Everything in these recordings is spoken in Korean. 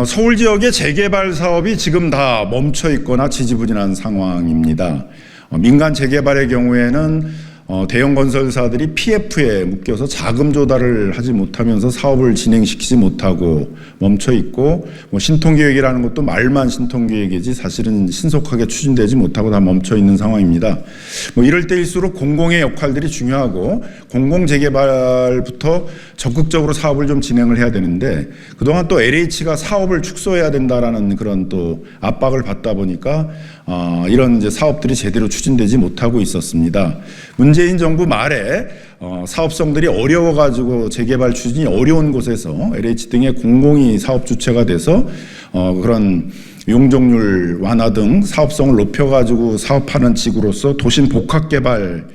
서울 지역의 재개발 사업이 지금 다 멈춰 있거나 지지부진한 상황입니다. 민간 재개발의 경우에는 대형 건설사들이 PF에 묶여서 자금 조달을 하지 못하면서 사업을 진행시키지 못하고 멈춰 있고, 신통계획이라는 것도 말만 신통계획이지 사실은 신속하게 추진되지 못하고 다 멈춰 있는 상황입니다. 이럴 때일수록 공공의 역할들이 중요하고 공공재개발부터 적극적으로 사업을 좀 진행을 해야 되는데, 그동안 또 LH가 사업을 축소해야 된다라는 그런 또 압박을 받다 보니까 이런 이제 사업들이 제대로 추진되지 못하고 있었습니다. 문재인 정부 말에 사업성들이 어려워가지고 재개발 추진이 어려운 곳에서 LH 등의 공공이 사업 주체가 돼서 그런 용적률 완화 등 사업성을 높여가지고 사업하는 지구로서 도심 복합개발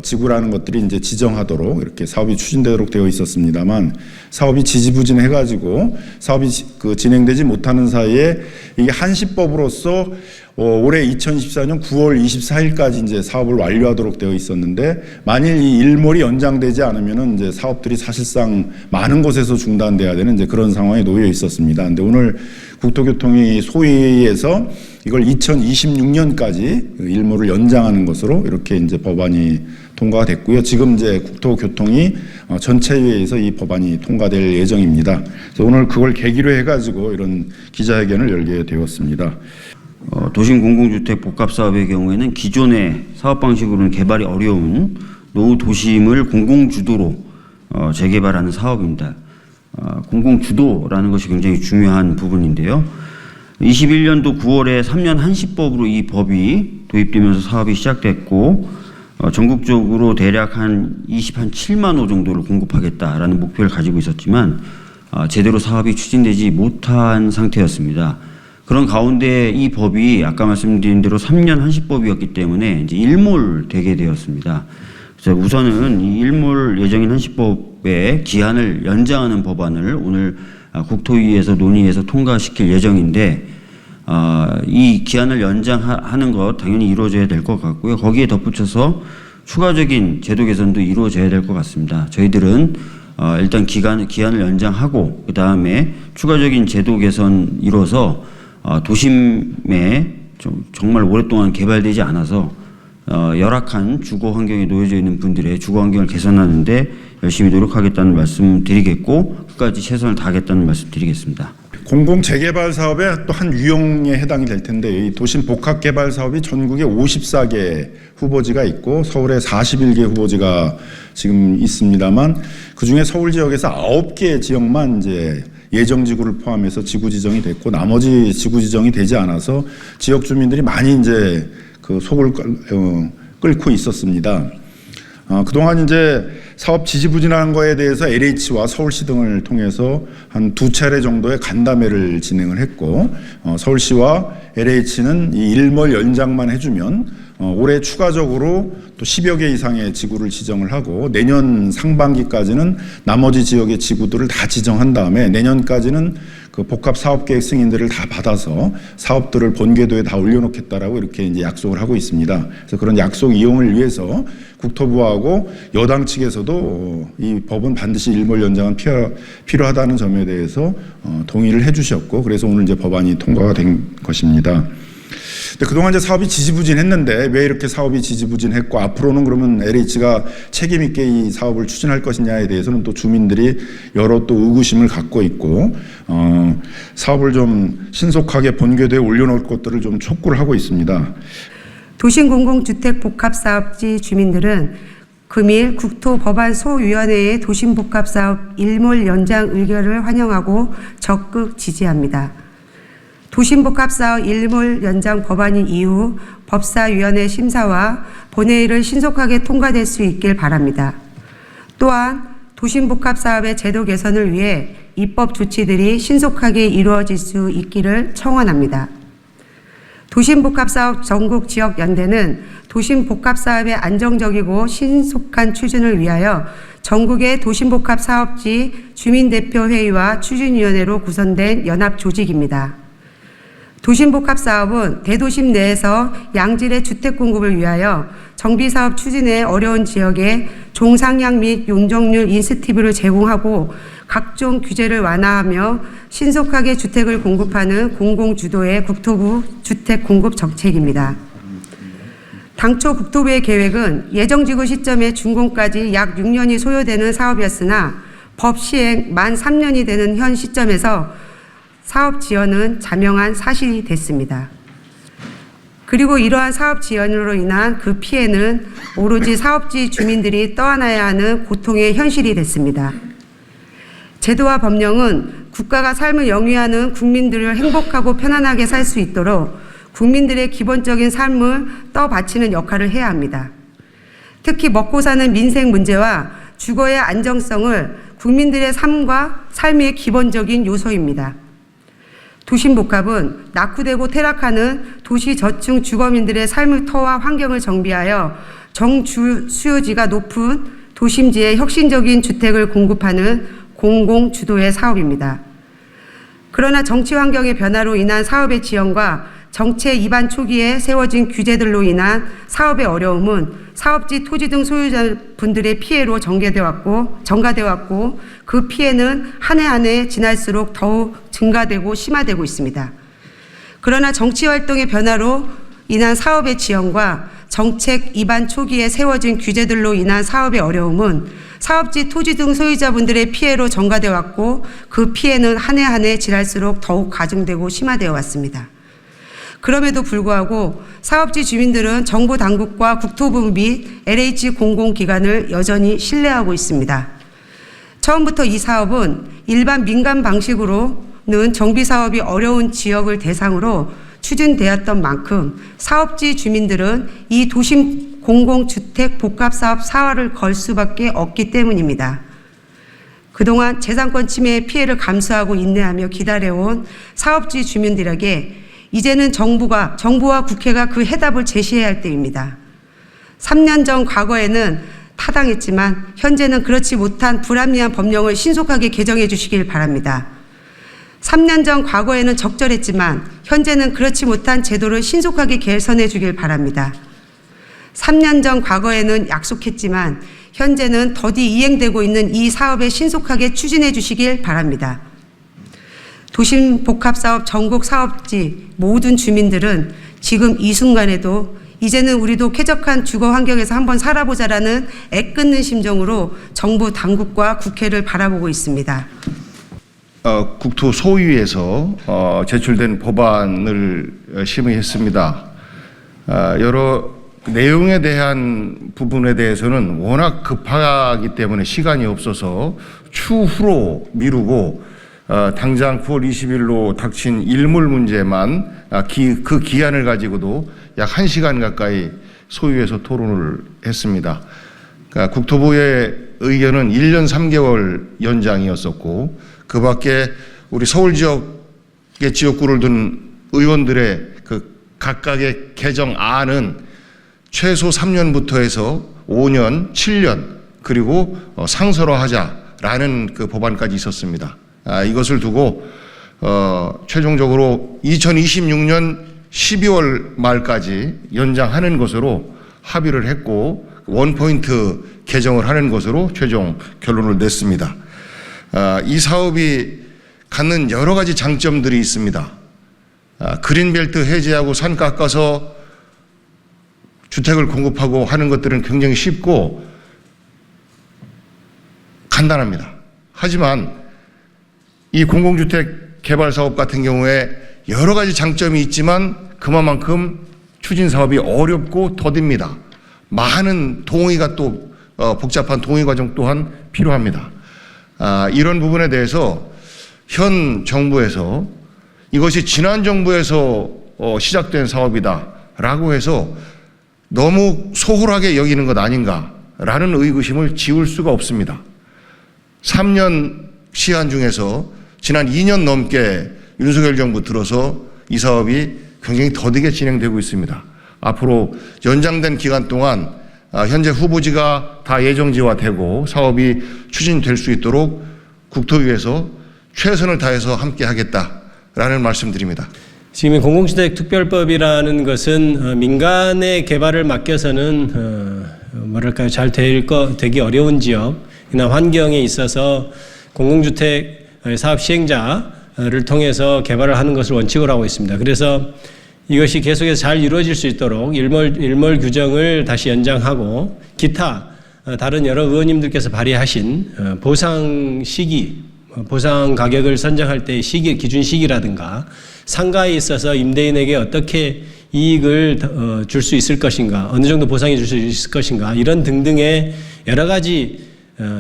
지구라는 것들이 이제 지정하도록 이렇게 사업이 추진되도록 되어 있었습니다만, 사업이 지지부진해가지고 사업이 진행되지 못하는 사이에 이게 한시법으로서 올해 2024년 9월 24일까지 이제 사업을 완료하도록 되어 있었는데, 만일 이 일몰이 연장되지 않으면은 이제 사업들이 사실상 많은 곳에서 중단돼야 되는 이제 그런 상황에 놓여 있었습니다. 근데 오늘 국토교통위 소위에서 이걸 2026년까지 일몰을 연장하는 것으로 이렇게 이제 법안이 통과가 됐고요. 지금 이제 국토교통위 전체회의에서 이 법안이 통과될 예정입니다. 그래서 오늘 그걸 계기로 해가지고 이런 기자회견을 열게 되었습니다. 도심 공공주택 복합사업의 경우에는 기존의 사업 방식으로는 개발이 어려운 노후 도심을 공공주도로 재개발하는 사업입니다. 공공주도라는 것이 굉장히 중요한 부분인데요. 21년도 9월에 3년 한시법으로 이 법이 도입되면서 사업이 시작됐고, 전국적으로 대략 한 27만 호 정도를 공급하겠다라는 목표를 가지고 있었지만 제대로 사업이 추진되지 못한 상태였습니다. 그런 가운데 이 법이 아까 말씀드린 대로 3년 한시법이었기 때문에 이제 일몰되게 되었습니다. 그래서 우선은 이 일몰 예정인 한시법의 기한을 연장하는 법안을 오늘 국토위에서 논의해서 통과시킬 예정인데, 이 기한을 연장하는 것 당연히 이루어져야 될 것 같고요. 거기에 덧붙여서 추가적인 제도 개선도 이루어져야 될 것 같습니다. 저희들은 일단 기한을 연장하고 그 다음에 추가적인 제도 개선 이뤄서 도심에 정말 오랫동안 개발되지 않아서 열악한 주거 환경에 놓여져 있는 분들의 주거 환경을 개선하는 데 열심히 노력하겠다는 말씀 드리겠고, 끝까지 최선을 다하겠다는 말씀 드리겠습니다. 공공 재개발 사업의 또 한 유형에 해당이 될 텐데, 이 도심 복합 개발 사업이 전국에 54개 후보지가 있고 서울에 41개 후보지가 지금 있습니다만, 그중에 서울 지역에서 9개 지역만 이제 예정 지구를 포함해서 지구 지정이 됐고, 나머지 지구 지정이 되지 않아서 지역 주민들이 많이 이제 그 속을 끓고 있었습니다. 그동안 이제 사업 지지부진한 거에 대해서 LH와 서울시 등을 통해서 한 2차례 정도의 간담회를 진행을 했고, 서울시와 LH는 이 일몰 연장만 해주면 올해 추가적으로 또 10여 개 이상의 지구를 지정을 하고, 내년 상반기까지는 나머지 지역의 지구들을 다 지정한 다음에 내년까지는 그 복합 사업 계획 승인들을 다 받아서 사업들을 본궤도에 다 올려놓겠다라고 이렇게 이제 약속을 하고 있습니다. 그래서 그런 약속 이용을 위해서 국토부하고 여당 측에서도 이 법은 반드시 일몰 연장은 필요하다는 점에 대해서 동의를 해주셨고, 그래서 오늘 이제 법안이 통과가 된 것입니다. 근데 그동안 이제 사업이 지지부진했는데 왜 이렇게 사업이 지지부진했고, 앞으로는 그러면 LH가 책임 있게 이 사업을 추진할 것이냐에 대해서는 또 주민들이 여러 또 의구심을 갖고 있고, 사업을 좀 신속하게 본궤도에 올려놓을 것들을 좀 촉구를 하고 있습니다. 도심공공주택 복합사업지 주민들은 금일 국토법안소위원회의 도심복합사업 일몰 연장 의결을 환영하고 적극 지지합니다. 도심복합사업 일몰 연장 법안이 이후 법사위원회 심사와 본회의를 신속하게 통과될 수 있길 바랍니다. 또한 도심복합사업의 제도 개선을 위해 입법 조치들이 신속하게 이루어질 수 있기를 청원합니다. 도심복합사업 전국지역연대는 도심복합사업의 안정적이고 신속한 추진을 위하여 전국의 도심복합사업지 주민대표회의와 추진위원회로 구성된 연합조직입니다. 도심복합사업은 대도심 내에서 양질의 주택 공급을 위하여 정비사업 추진에 어려운 지역에 종상향 및 용적률 인센티브를 제공하고 각종 규제를 완화하며 신속하게 주택을 공급하는 공공주도의 국토부 주택 공급 정책입니다. 당초 국토부의 계획은 예정지구 시점에 준공까지 약 6년이 소요되는 사업이었으나 법 시행 만 3년이 되는 현 시점에서 사업 지연은 자명한 사실이 됐습니다. 그리고 이러한 사업 지연으로 인한 그 피해는 오로지 사업지 주민들이 떠안아야 하는 고통의 현실이 됐습니다. 제도와 법령은 국가가 삶을 영위하는 국민들을 행복하고 편안하게 살 수 있도록 국민들의 기본적인 삶을 떠받치는 역할을 해야 합니다. 특히 먹고 사는 민생 문제와 주거의 안정성을 국민들의 삶과 삶의 기본적인 요소입니다. 도심복합은 낙후되고 퇴락하는 도시 저층 주거민들의 삶의 터와 환경을 정비하여 정주 수요지가 높은 도심지에 혁신적인 주택을 공급하는 공공주도의 사업입니다. 그러나 정치 환경의 변화로 인한 사업의 지연과 정책 입안 초기에 세워진 규제들로 인한 사업의 어려움은 사업지 토지 등 소유자분들의 피해로 전가되어 왔고 그 피해는 한 해 한 해 지날수록 더욱 증가되고 심화되고 있습니다. 그러나 정치 활동의 변화로 인한 사업의 지연과 정책 입안 초기에 세워진 규제들로 인한 사업의 어려움은 사업지 토지 등 소유자분들의 피해로 전가되어 왔고 그 피해는 한 해 한 해 지날수록 더욱 가중되고 심화되어 왔습니다. 그럼에도 불구하고 사업지 주민들은 정부 당국과 국토부 및 LH 공공기관을 여전히 신뢰하고 있습니다. 처음부터 이 사업은 일반 민간 방식으로는 정비사업이 어려운 지역을 대상으로 추진되었던 만큼 사업지 주민들은 이 도심 공공주택 복합사업 사활을 걸 수밖에 없기 때문입니다. 그동안 재산권 침해의 피해를 감수하고 인내하며 기다려온 사업지 주민들에게 이제는 정부와 국회가 그 해답을 제시해야 할 때입니다. 3년 전 과거에는 타당했지만 현재는 그렇지 못한 불합리한 법령을 신속하게 개정해 주시길 바랍니다. 3년 전 과거에는 적절했지만 현재는 그렇지 못한 제도를 신속하게 개선해 주길 바랍니다. 3년 전 과거에는 약속했지만 현재는 더디 이행되고 있는 이 사업에 신속하게 추진해 주시길 바랍니다. 도심복합사업 전국 사업지 모든 주민들은 지금 이 순간에도 이제는 우리도 쾌적한 주거 환경에서 한번 살아보자라는 애끓는 심정으로 정부 당국과 국회를 바라보고 있습니다. 국토 소위에서 제출된 법안을 심의했습니다. 여러 내용에 대한 부분에 대해서는 워낙 급하기 때문에 시간이 없어서 추후로 미루고 당장 9월 20일로 닥친 일몰 문제만 그 기한을 가지고도 약 1시간 가까이 소위에서 토론을 했습니다. 그러니까 국토부의 의견은 1년 3개월 연장이었었고 그 밖에 우리 서울 지역의 지역구를 둔 의원들의 그 각각의 개정안은 최소 3년부터 해서 5년, 7년 그리고 상설화하자라는 그 법안까지 있었습니다. 이것을 두고 최종적으로 2026년 12월 말까지 연장하는 것으로 합의를 했고 원포인트 개정을 하는 것으로 최종 결론을 냈습니다. 이 사업이 갖는 여러 가지 장점들이 있습니다. 그린벨트 해제하고 산 깎아서 주택을 공급하고 하는 것들은 굉장히 쉽고 간단합니다. 하지만 이 공공주택 개발 사업 같은 경우에 여러 가지 장점이 있지만 그만큼 추진 사업이 어렵고 더딥니다. 많은 동의가 또 복잡한 동의 과정 또한 필요합니다. 이런 부분에 대해서 현 정부에서 이것이 지난 정부에서 시작된 사업이다라고 해서 너무 소홀하게 여기는 것 아닌가라는 의구심을 지울 수가 없습니다. 3년 시한 중에서 지난 2년 넘게 윤석열 정부 들어서 이 사업이 굉장히 더디게 진행되고 있습니다. 앞으로 연장된 기간 동안 현재 후보지가 다 예정지화되고 사업이 추진될 수 있도록 국토위에서 최선을 다해서 함께 하겠다라는 말씀드립니다. 지금 이 공공주택 특별법이라는 것은 민간의 개발을 맡겨서는 뭐랄까요, 잘 되기 어려운 지역이나 환경에 있어서 공공주택 사업 시행자를 통해서 개발을 하는 것을 원칙으로 하고 있습니다. 그래서 이것이 계속해서 잘 이루어질 수 있도록 일몰 규정을 다시 연장하고 기타 다른 여러 의원님들께서 발의하신 보상 시기, 보상 가격을 선정할 때의 시기, 기준 시기라든가 상가에 있어서 임대인에게 어떻게 이익을 줄 수 있을 것인가, 어느 정도 보상해 줄 수 있을 것인가, 이런 등등의 여러 가지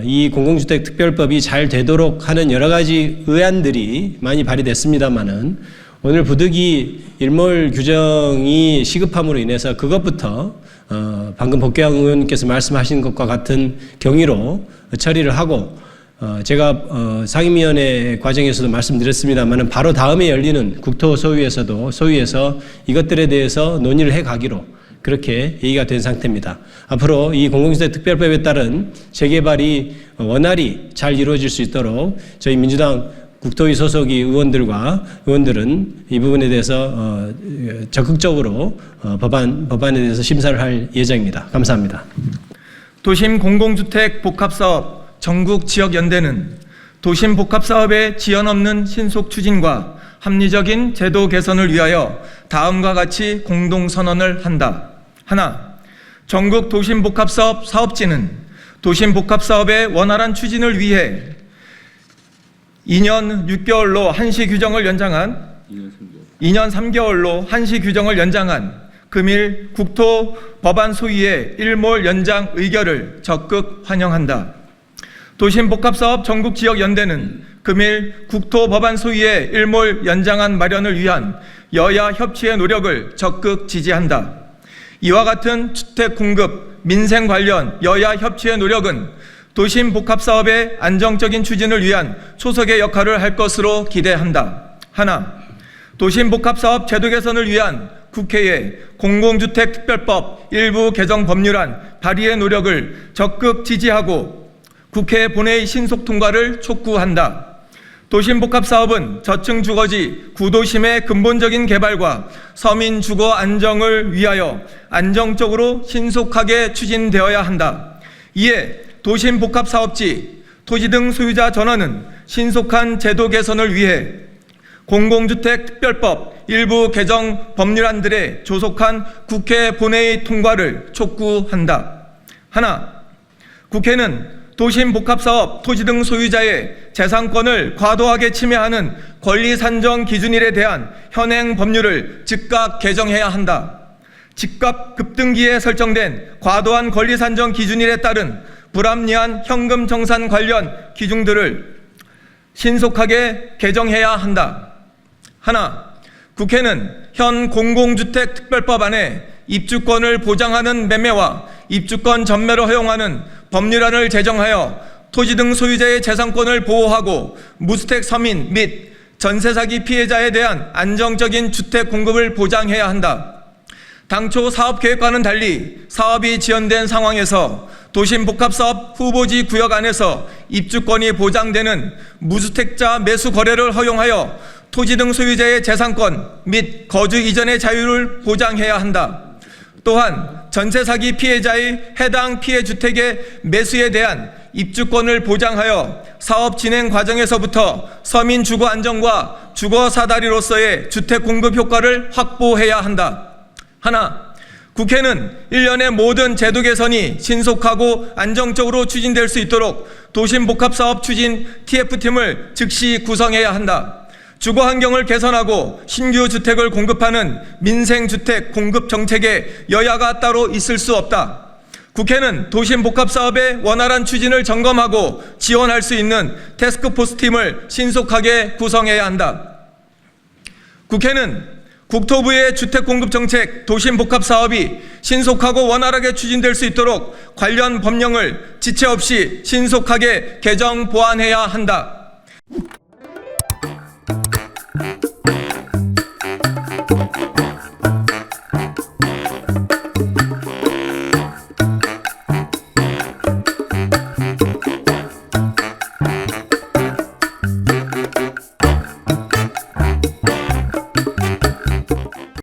이 공공주택 특별법이 잘 되도록 하는 여러 가지 의안들이 많이 발의됐습니다마는 오늘 부득이 일몰 규정이 시급함으로 인해서 그것부터 방금 복귀한 의원님께서 말씀하신 것과 같은 경위로 처리를 하고 제가 상임위원회 과정에서도 말씀드렸습니다만 바로 다음에 열리는 국토소위에서 이것들에 대해서 논의를 해가기로 그렇게 얘기가 된 상태입니다. 앞으로 이 공공주택 특별법에 따른 재개발이 원활히 잘 이루어질 수 있도록 저희 민주당 국토위 소속의 의원들은 이 부분에 대해서 적극적으로 법안에 대해서 심사를 할 예정입니다. 감사합니다. 도심 공공주택 복합사업 전국지역연대는 도심 복합사업의 지연 없는 신속 추진과 합리적인 제도 개선을 위하여 다음과 같이 공동선언을 한다. 하나, 전국 도심 복합사업 사업지는 도심 복합사업의 원활한 추진을 위해 2년 6개월로 한시 규정을 연장한 2년 3개월로 한시 규정을 연장한 금일 국토 법안 소위의 일몰 연장 의결을 적극 환영한다. 도심복합사업 전국지역연대는 금일 국토 법안 소위의 일몰 연장안 마련을 위한 여야 협치의 노력을 적극 지지한다. 이와 같은 주택 공급, 민생 관련 여야 협치의 노력은 도심복합사업의 안정적인 추진을 위한 초석의 역할을 할 것으로 기대한다. 하나, 도심복합사업 제도 개선을 위한 국회의 공공주택특별법 일부 개정 법률안 발의의 노력을 적극 지지하고 국회 본회의 신속 통과를 촉구한다. 도심복합사업은 저층 주거지 구도심의 근본적인 개발과 서민 주거 안정을 위하여 안정적으로 신속하게 추진되어야 한다. 이에 도심복합사업지, 토지 등 소유자 전원은 신속한 제도 개선을 위해 공공주택특별법 일부 개정 법률안들의 조속한 국회 본회의 통과를 촉구한다. 하나, 국회는 도심복합사업 토지 등 소유자의 재산권을 과도하게 침해하는 권리산정 기준일에 대한 현행 법률을 즉각 개정해야 한다. 집값 급등기에 설정된 과도한 권리산정 기준일에 따른 불합리한 현금 정산 관련 기준들을 신속하게 개정해야 한다. 하나, 국회는 현 공공주택특별법 안에 입주권을 보장하는 매매와 입주권 전매를 허용하는 법률안을 제정하여 토지 등 소유자의 재산권을 보호하고 무주택 서민 및 전세 사기 피해자에 대한 안정적인 주택 공급을 보장해야 한다. 당초 사업계획과는 달리 사업이 지연된 상황에서 도심복합사업 후보지 구역 안에서 입주권이 보장되는 무주택자 매수 거래를 허용하여 토지 등 소유자의 재산권 및 거주 이전의 자유를 보장해야 한다. 또한 전세 사기 피해자의 해당 피해 주택의 매수에 대한 입주권을 보장하여 사업 진행 과정에서부터 서민 주거 안정과 주거 사다리로서의 주택 공급 효과를 확보해야 한다. 하나, 국회는 일련의 모든 제도 개선이 신속하고 안정적으로 추진될 수 있도록 도심복합사업 추진 TF팀을 즉시 구성해야 한다. 주거 환경을 개선하고 신규 주택을 공급하는 민생주택 공급 정책에 여야가 따로 있을 수 없다. 국회는 도심복합사업의 원활한 추진을 점검하고 지원할 수 있는 태스크포스 팀을 신속하게 구성해야 한다. 국회는 국토부의 주택공급정책 도심복합사업이 신속하고 원활하게 추진될 수 있도록 관련 법령을 지체 없이 신속하게 개정 보완해야 한다.